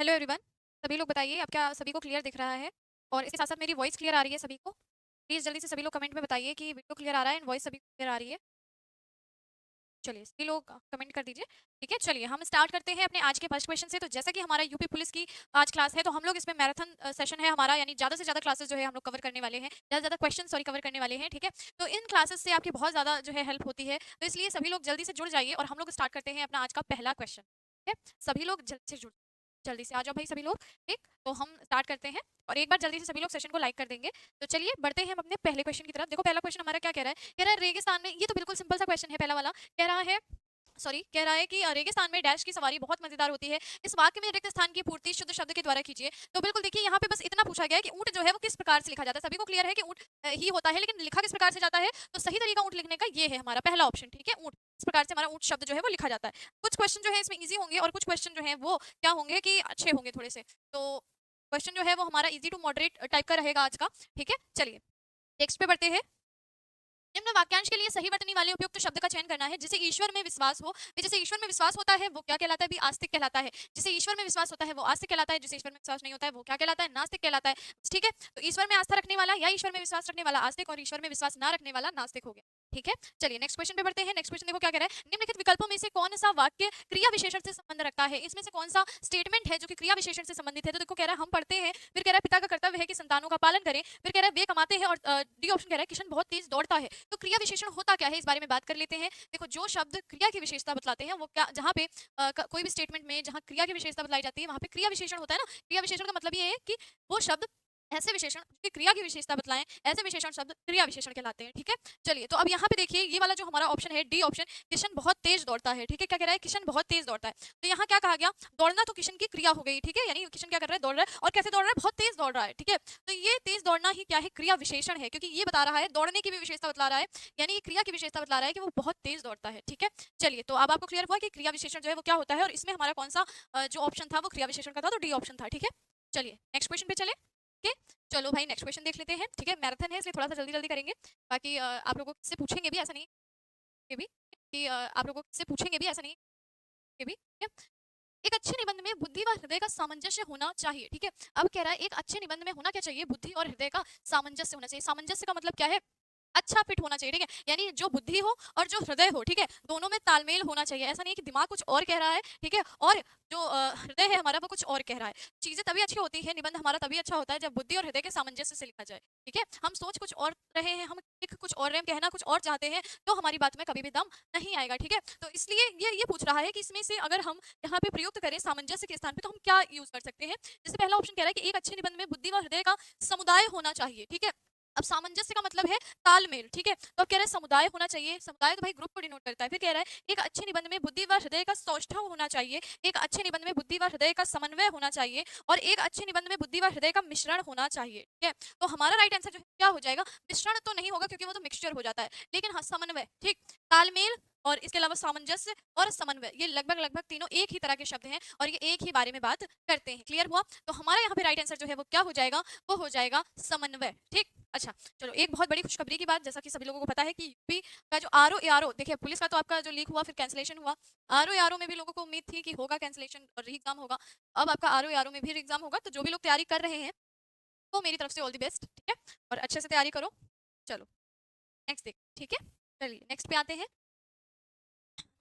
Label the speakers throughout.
Speaker 1: Hello everyone. सभी लोग बताइए, आप क्या सभी को क्लियर दिख रहा है? और इसके साथ साथ मेरी वॉइस क्लियर आ रही है सभी को? प्लीज़ जल्दी से सभी लोग कमेंट में बताइए कि वीडियो क्लियर आ रहा है एंड वॉइस सभी को क्लियर आ रही है। चलिए सभी लोग कमेंट कर दीजिए। ठीक है, चलिए हम स्टार्ट करते हैं अपने आज के फर्स्ट क्वेश्चन से। तो जैसा कि हमारा यूपी पुलिस की आज क्लास है, तो हम लोग इसमें मैराथन सेशन है हमारा, यानी ज़्यादा से ज़्यादा क्लासेस जो है हम लोग कवर करने वाले हैं, ज़्यादा से ज़्यादा क्वेश्चन सॉरी कवर करने वाले हैं। ठीक है, तो इन क्लासेस से आपकी बहुत ज़्यादा जो है हेल्प होती है, तो इसलिए सभी लोग जल्दी से जुड़ जाइए और हम लोग स्टार्ट करते हैं अपना आज का पहला क्वेश्चन। ठीक है, सभी लोग जल्दी से जुड़, जल्दी से आ जाओ भाई सभी लोग। ठीक, तो हम स्टार्ट करते हैं और एक बार जल्दी से सभी लोग सेशन को लाइक कर देंगे। तो चलिए बढ़ते हैं हम अपने पहले क्वेश्चन की तरफ। देखो पहला क्वेश्चन हमारा क्या कह रहा है, कह रहा है रेगिस्तान में, ये तो बिल्कुल सिंपल सा क्वेश्चन है पहला वाला। कह रहा है कह रहा है कि रेगिस्तान में डैश की सवारी बहुत मजेदार होती है। इस वाक्य में रिक्त स्थान की पूर्ति शुद्ध शब्द के द्वारा कीजिए। तो बिल्कुल देखिए, यहाँ पे बस इतना पूछा गया है कि ऊंट जो है वो किस प्रकार से लिखा जाता है। सभी को क्लियर है कि ऊंट ही होता है, लेकिन लिखा किस प्रकार से जाता है? तो सही तरीका ऊंट लिखने का ये है हमारा पहला ऑप्शन। ठीक है, ऊंट, इस प्रकार से हमारा ऊंट शब्द जो है वो लिखा जाता है। कुछ क्वेश्चन जो है इसमें इजी होंगे और कुछ क्वेश्चन जो है वो क्या होंगे कि अच्छे होंगे थोड़े से। तो क्वेश्चन जो है वो हमारा इजी टू मॉडरेट टाइप का रहेगा आज का। ठीक है, चलिए नेक्स्ट पे बढ़ते हैं। निम्न वाक्यांश के लिए सही वर्तनी वाले उपयुक्त शब्द का चयन करना है। जिसे ईश्वर में विश्वास हो, जिसे ईश्वर में विश्वास होता है वो क्या कहलाता है? भी आस्तिक कहलाता है। जिसे ईश्वर में विश्वास होता है वो आस्तिक कहलाता है। जिसे ईश्वर में विश्वास नहीं होता है वो क्या कहलाता है? नास्तिक कहलाता है। ठीक है, तो ईश्वर में आस्था रखने वाला या ईश्वर में विश्वास रखने वाला आस्तिक और ईश्वर में विश्वास ना रखने वाला नास्तिक हो गया। ठीक है, चलिए नेक्स्ट क्वेश्चन पे बढ़ते हैं। नेक्स्ट क्वेश्चन देखो क्या कह रहा है, निम्नलिखित विकल्पों में से कौन सा वाक्य क्रिया विशेषण से संबंध रखता है? इसमें से कौन सा स्टेटमेंट है जो कि क्रिया विशेषण से संबंधित है? तो देखो कह रहा है हम पढ़ते हैं, फिर कह रहा है पिता का कर्तव्य है कि संतानों का पालन करें, फिर कह रहा है वे कमाते हैं, और डी ऑप्शन कह रहा है किशन बहुत तेज दौड़ता है। तो क्रिया विशेषण होता क्या है, इस बारे में बात कर लेते हैं। देखो जो शब्द क्रिया की विशेषता बतलाते हैं वो क्या, जहाँ पे कोई भी स्टेटमेंट में जहाँ क्रिया की विशेषता बताई जाती है वहाँ पे क्रिया विशेषण होता है ना। क्रिया विशेषण का मतलब ये है कि वो शब्द, ऐसे विशेषण जो कि क्रिया की विशेषता बतलाएं, ऐसे विशेषण शब्द क्रिया विशेषण कहलाते हैं। ठीक है, चलिए तो अब यहाँ पे देखिए ये वाला जो हमारा ऑप्शन है डी ऑप्शन, किशन बहुत तेज दौड़ता है। ठीक है, क्या कह रहा है? किशन बहुत तेज दौड़ता है। तो यहाँ क्या कहा गया? दौड़ना तो किशन की क्रिया हो गई। ठीक है, यानी किशन क्या कर रहा है? दौड़ रहा है, और कैसे दौड़ रहा है? बहुत तेज दौड़ रहा है। ठीक है, तो ये तेज दौड़ना ही क्या है? क्रिया विशेषण है, क्योंकि ये बता रहा है दौड़ने की भी विशेषता बतला रहा है, यानी ये क्रिया की विशेषता बतला रहा है कि वो बहुत तेज दौड़ता है। ठीक है, चलिए तो अब आपको क्लियर हुआ कि क्रिया विशेषण जो है वो क्या होता है, और इसमें हमारा कौन सा जो ऑप्शन था वो क्रिया विशेषण का था, तो डी ऑप्शन था। ठीक है, चलिए नेक्स्ट क्वेश्चन पे चले। ठीक है, चलो भाई नेक्स्ट क्वेश्चन देख लेते हैं। ठीक है, मैराथन है इसलिए थोड़ा सा जल्दी जल्दी करेंगे। बाकी आप लोगों से पूछेंगे भी, ऐसा नहीं कि भी कि आप लोगों से पूछेंगे भी, ऐसा नहीं कि भी। ठीक है, एक अच्छे निबंध में बुद्धि व हृदय का सामंजस्य होना चाहिए। ठीक है, अब कह रहा है एक अच्छे निबंध में होना क्या चाहिए? बुद्धि और हृदय का सामंजस्य होना चाहिए। सामंजस्य का मतलब क्या है? अच्छा फिट होना चाहिए। ठीक है, यानी जो बुद्धि हो और जो हृदय हो, ठीक है, दोनों में तालमेल होना चाहिए। ऐसा नहीं है कि दिमाग कुछ और कह रहा है, ठीक है, और जो हृदय है हमारा वो कुछ और कह रहा है। चीजें तभी अच्छी होती है, निबंध हमारा तभी अच्छा होता है जब बुद्धि और हृदय के सामंजस्य से लिखा जाए। ठीक है, हम सोच कुछ और रहे हैं, हम लिख कुछ और रहे हैं, कहना कुछ और चाहते हैं, तो हमारी बात में कभी भी दम नहीं आएगा। ठीक है, तो इसलिए ये पूछ रहा है कि इसमें से अगर हम यहाँ पे प्रयुक्त करें सामंजस्य के स्थान पे, तो हम क्या यूज कर सकते हैं। जैसे पहला ऑप्शन कह रहा है कि एक अच्छे निबंध में बुद्धि व हृदय का समुदाय होना चाहिए। ठीक है, अब सामंजस्य का मतलब है तालमेल। ठीक है, तो अब कह रहे हैं समुदाय होना चाहिए। समुदाय तो भाई ग्रुप को डिनोट करता है। फिर कह रहा है एक अच्छे निबंध में बुद्धि व हृदय का सौष्ठव होना चाहिए, एक अच्छे निबंध में बुद्धि व हृदय का समन्वय होना चाहिए, और एक अच्छे निबंध में बुद्धि व हृदय का मिश्रण होना चाहिए। ठीक है, तो हमारा राइट आंसर जो है क्या हो जाएगा? मिश्रण तो नहीं होगा क्योंकि वो तो मिक्सचर हो जाता है, लेकिन हाँ समन्वय। ठीक, तालमेल और इसके अलावा सामंजस्य और समन्वय, ये लगभग लगभग तीनों एक ही तरह के शब्द हैं और ये एक ही बारे में बात करते हैं। क्लियर हुआ? तो हमारा यहाँ पे राइट आंसर जो है वो क्या हो जाएगा? वो हो जाएगा समन्वय। ठीक, अच्छा चलो एक बहुत बड़ी खुशखबरी की बात, जैसा कि सभी लोगों को पता है कि यूपी का जो आरओ देखिए, पुलिस का तो आपका जो लीक हुआ फिर कैंसिलेशन हुआ, आरओ में भी लोगों को उम्मीद थी कि होगा कैंसिलेशन और री एग्जाम होगा। अब आपका आरओ में भी री एग्जाम होगा, तो जो भी लोग तैयारी कर रहे हैं तो मेरी तरफ से ऑल द बेस्ट। ठीक है, और अच्छे से तैयारी करो। चलो नेक्स्ट देख। ठीक है, चलिए नेक्स्ट पे आते हैं।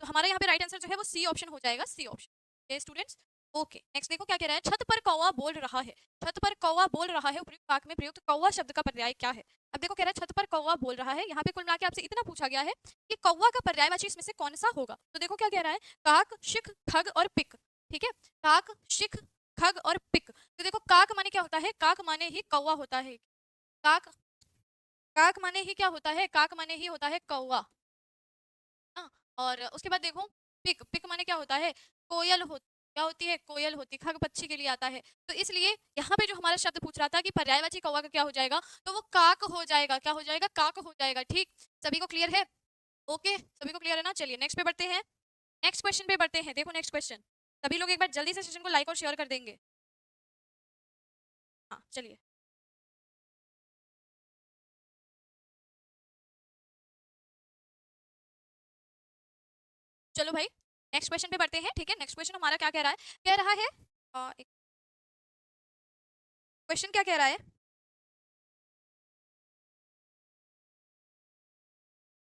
Speaker 1: तो हमारा यहाँ पे राइट आंसर जो है वो सी ऑप्शन हो जाएगा, C option. Students, okay next देखो क्या कह रहा है, छत पर कौवा बोल रहा है। छत पर कौवा बोल रहा है, उपयुक्त वाक्य में प्रयुक्त कौवा शब्द का पर्याय क्या है? अब देखो कह रहा है छत पर कौवा बोल रहा है, यहाँ पे कुल मिला के आपसे इतना पूछा गया है कि कौवा का पर्यायवाची इसमें से कौन सा होगा। तो देखो क्या कह रहा है, काक शिख खग और पिक। ठीक है, काक शिख खग और पिक। तो देखो काक माने क्या होता है? काक माने ही कौवा होता है। काक, काक माने ही क्या होता है? काक माने ही होता है कौवा। हाँ, और उसके बाद देखो पिक, पिक माने क्या होता है? कोयल हो, क्या होती है? कोयल होती है, खग पक्षी के लिए आता है। तो इसलिए यहाँ पे जो हमारा शब्द पूछ रहा था कि पर्यायवाची कौवा का क्या हो जाएगा, तो वो काक हो जाएगा। क्या हो जाएगा? काक हो जाएगा। ठीक, सभी को क्लियर है? ओके, सभी को क्लियर है ना? चलिए नेक्स्ट पे बढ़ते हैं। नेक्स्ट क्वेश्चन पे बढ़ते हैं। देखो नेक्स्ट क्वेश्चन, सभी लोग एक बार जल्दी से सेशन को लाइक और शेयर कर देंगे। हाँ चलिए, चलो भाई नेक्स्ट क्वेश्चन पे बढ़ते हैं। ठीक है, नेक्स्ट क्वेश्चन हमारा क्या कह रहा है? कह रहा है क्वेश्चन क्या कह रहा है?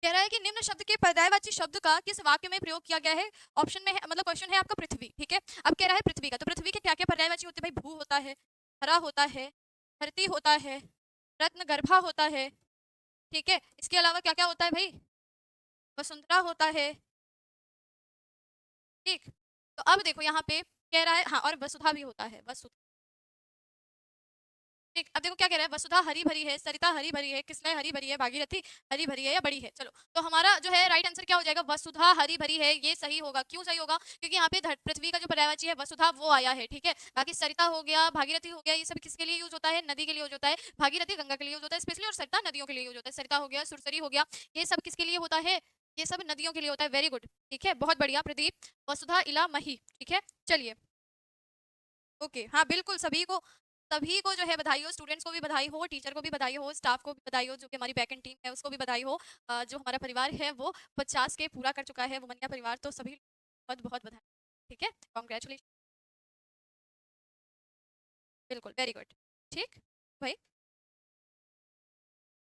Speaker 1: कह रहा है कि निम्न शब्द के पर्यायवाची शब्द का किस वाक्य में प्रयोग किया गया है? ऑप्शन में है, मतलब क्वेश्चन है आपका पृथ्वी, ठीक है। अब कह रहा है पृथ्वी का, तो पृथ्वी के क्या क्या पर्यायवाची होते हैं भाई? भू होता है, हरा होता है, धरती होता है, रत्न गर्भा होता है, ठीक है। इसके अलावा क्या क्या होता है भाई? वसुंधरा होता है, ठीक। तो अब देखो यहाँ पे कह रहा है, हाँ, और वसुधा भी होता है, वसुधा, ठीक। अब देखो क्या कह रहा है, वसुधा हरी भरी है, सरिता हरी भरी है, किसलय हरी भरी है, भागीरथी हरी भरी है या बड़ी है। चलो, तो हमारा जो है राइट आंसर क्या हो जाएगा? वसुधा हरी भरी है, ये सही होगा। क्यों सही होगा? क्योंकि यहाँ पे पृथ्वी का जो पर्यायवाची है वसुधा वो आया है, ठीक है। बाकी सरिता हो गया, भागीरथी हो गया, ये सब किसके लिए यूज होता है? नदी के लिए यूज होता है। भागीरथी गंगा के लिए यूज होता है स्पेशली, और सरिता नदियों के लिए यूज होता है। सरिता हो गया, सुरसरी हो गया, ये सब किसके लिए होता है? ये सब नदियों के लिए होता है। वेरी गुड, ठीक है, बहुत बढ़िया प्रदीप। वसुधा इला मही, ठीक है। चलिए, ओके, हाँ बिल्कुल, सभी को जो है बधाई हो, स्टूडेंट्स को भी बधाई हो, टीचर को भी बधाई हो, स्टाफ को भी बधाई हो, जो कि हमारी बैक एंड टीम है उसको भी बधाई हो। जो हमारा परिवार है वो 50 के पूरा कर चुका है, वो वमनिया परिवार, तो सभी बहुत बहुत बधाई, ठीक है, कॉन्ग्रेचुलेशन, बिल्कुल, वेरी गुड, ठीक भाई,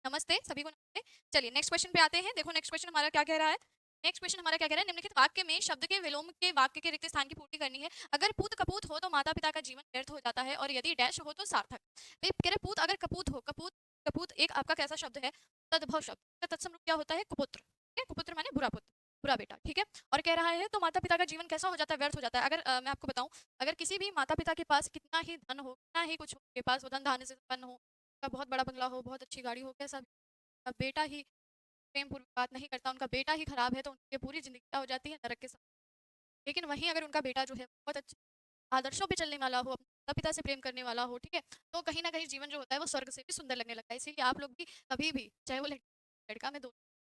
Speaker 1: नमस्ते सभी को, नमस्ते। चलिए नेक्स्ट क्वेश्चन पे आते हैं। देखो नेक्स्ट क्वेश्चन हमारा क्या कह रहा है? नेक्स्ट क्वेश्चन हमारा क्या कह रहा है? निम्नलिखित वाक्य में शब्द के विलोम के वाक्य के रिक्त स्थान की पूर्ति करनी है। अगर पूत कपूत हो तो माता पिता का जीवन व्यर्थ हो जाता है, और यदि डैश हो तो सार्थक। भाई कह रहे पूत अगर कपूत हो, कपूत, कपूत एक आपका कैसा शब्द है? तद्भव शब्द का तत्सम रूप क्या होता है? कुपुत्र, ठीक है, कुपुत्र माने बुरा पुत्र, बुरा बेटा, ठीक है। और कह रहा है तो माता पिता का जीवन कैसा हो जाता है? व्यर्थ हो जाता है। अगर मैं आपको बताऊं, अगर किसी भी माता पिता के पास कितना ही धन हो, कितना ही कुछ हो, उनके पास वो धन धान्य से संपन्न हो, उनका बहुत बड़ा बंगला हो, बहुत अच्छी गाड़ी हो, कैसा भी, बेटा ही प्रेम पूर्वक बात नहीं करता, उनका बेटा ही खराब है, तो उनकी पूरी जिंदगी क्या हो जाती है? नरक के समान। लेकिन वहीं अगर उनका बेटा जो है बहुत अच्छे आदर्शों पे चलने वाला हो, अपने माता पिता से प्रेम करने वाला हो, ठीक है, तो कहीं ना कहीं जीवन जो होता है वो स्वर्ग से भी सुंदर लगने लगता है। इसीलिए आप लोग भी कभी भी, चाहे वो लड़का में, दो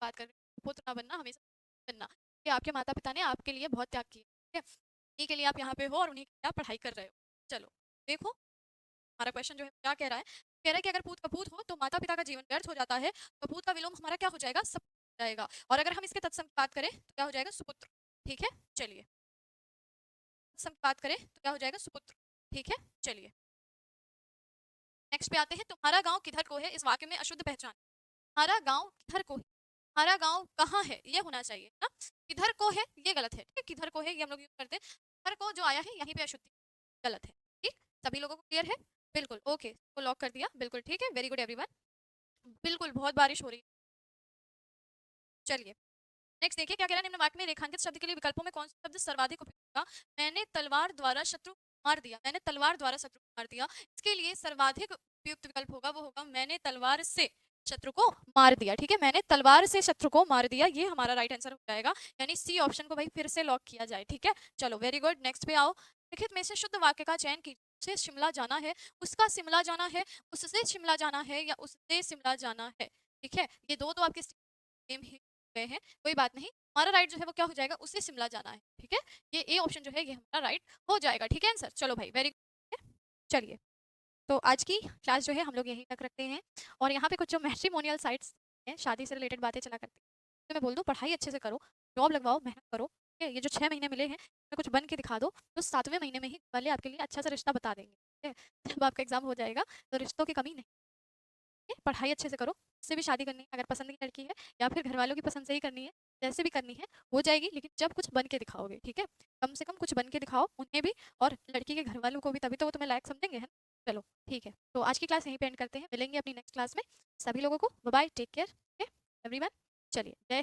Speaker 1: बात कर रहे हैं, पुत्र ना बनना, हमेशा बनना, कि आपके माता पिता ने आपके लिए बहुत त्याग किया, ठीक है, उन्हीं के लिए आप यहाँ पे हो और उन्हीं के लिए आप पढ़ाई कर रहे हो। चलो देखो हमारा क्वेश्चन जो है क्या कह रहा है? कह रहा है कि अगर पूत कपूत हो तो माता पिता का जीवन व्यर्थ हो जाता है। कपूत का विलोम हमारा क्या हो जाएगा? सब हो जाएगा। और अगर हम इसके तत्सम की बात करें तो क्या हो जाएगा? सुपुत्र, ठीक है। चलिए, तत्सम की बात करें तो क्या हो जाएगा? सुपुत्र, ठीक है। चलिए नेक्स्ट पे आते हैं। तुम्हारा गांव किधर को है? इस वाक्य में अशुद्ध पहचान। हमारा गांव किधर को है? हमारा गांव कहाँ है? ये होना चाहिए ना, किधर को है ये गलत है, ठीक है, किधर को है ये हम लोग यूज करते हैं। किधर को जो आया है यहीं पे अशुद्धि, गलत है, ठीक। सभी लोगों को क्लियर है? बिल्कुल ओके, को लॉक कर दिया, बिल्कुल ठीक है, वेरी गुड एवरीवन। बिल्कुल बहुत बारिश हो रही है। चलिए नेक्स्ट देखिए क्या कह रहा है। निम्न वाक्य में रेखांकित शब्द के लिए विकल्पों में कौन सा शब्द सर्वाधिक उपयुक्त होगा? मैंने तलवार द्वारा शत्रु को मार दिया, मैंने तलवार द्वारा शत्रु को मार दिया, इसके लिए सर्वाधिक उपयुक्त विकल्प होगा, वो होगा मैंने तलवार से शत्रु को मार दिया, ठीक है, मैंने तलवार से शत्रु को मार दिया, ये हमारा राइट आंसर हो जाएगा। यानी सी ऑप्शन को भाई फिर से लॉक किया जाए, ठीक है। चलो वेरी गुड, नेक्स्ट पे आओ। लिखित में से शुद्ध वाक्य का चयन कीजिए। उसे शिमला जाना है, उसका शिमला जाना है, उससे शिमला जाना है, या उससे शिमला जाना है, ठीक है। ये दो तो आपके सेम ही गए हैं, कोई बात नहीं। हमारा राइट जो है वो क्या हो जाएगा? उससे शिमला जाना है, ठीक है। ये ए ऑप्शन जो है ये हमारा राइट हो जाएगा, ठीक है आंसर। चलो भाई वेरी गुड। चलिए तो आज की क्लास जो है हम लोग यहीं तक रखते हैं, और यहाँ पे कुछ जो मैट्रिमोनियल साइट्स हैं, शादी से रिलेटेड बातें चला करती हैं, तो मैं बोल दूँ पढ़ाई अच्छे से करो, जॉब लगवाओ, मेहनत करो, ठीक है। ये जो 6 महीने मिले हैं तो कुछ बन के दिखा दो, तो 7वें महीने में ही वाले आपके लिए अच्छा सा रिश्ता बता देंगे, ठीक है। जब आपका एग्जाम हो जाएगा तो रिश्तों की कमी नहीं है, पढ़ाई अच्छे से करो। उससे भी शादी करनी है अगर पसंद की लड़की है, या फिर घर वालों की पसंद से ही करनी है, जैसे भी करनी है हो जाएगी, लेकिन जब कुछ बन के दिखाओगे, ठीक है, कम से कम कुछ बन के दिखाओ उन्हें भी, और लड़की के घर वालों को भी, तभी तो वो तुम्हें लायक समझेंगे, है ना। चलो ठीक है, तो आज की क्लास यहीं पे एंड करते हैं, मिलेंगे अपनी नेक्स्ट क्लास में। सभी लोगों को bye bye, take care, okay everyone. चलिए जय